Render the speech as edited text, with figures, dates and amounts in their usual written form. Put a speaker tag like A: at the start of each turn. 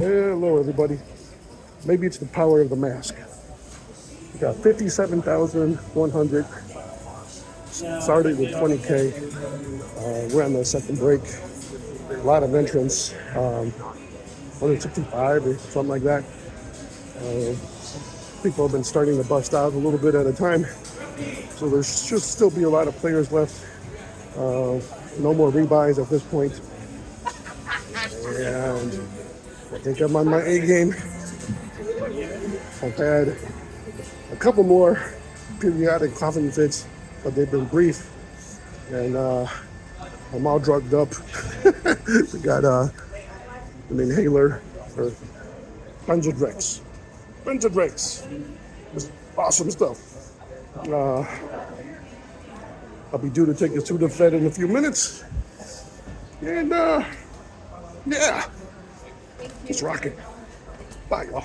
A: Hello, everybody. Maybe it's the power of the mask. We got 57,100. Started with 20K. We're on the second break. A lot of entrants. 165 or something like that. People have been starting to bust out a little bit at a time. So there should still be a lot of players left. No more rebuys at this point. And I think I'm on my A game. I've had a couple more periodic coughing fits, but they've been brief. And I'm all drugged up. We got an inhaler for Benzadex. It's awesome stuff. I'll be due to take a Sudafed in a few minutes. And yeah, just rock it. Bye, y'all.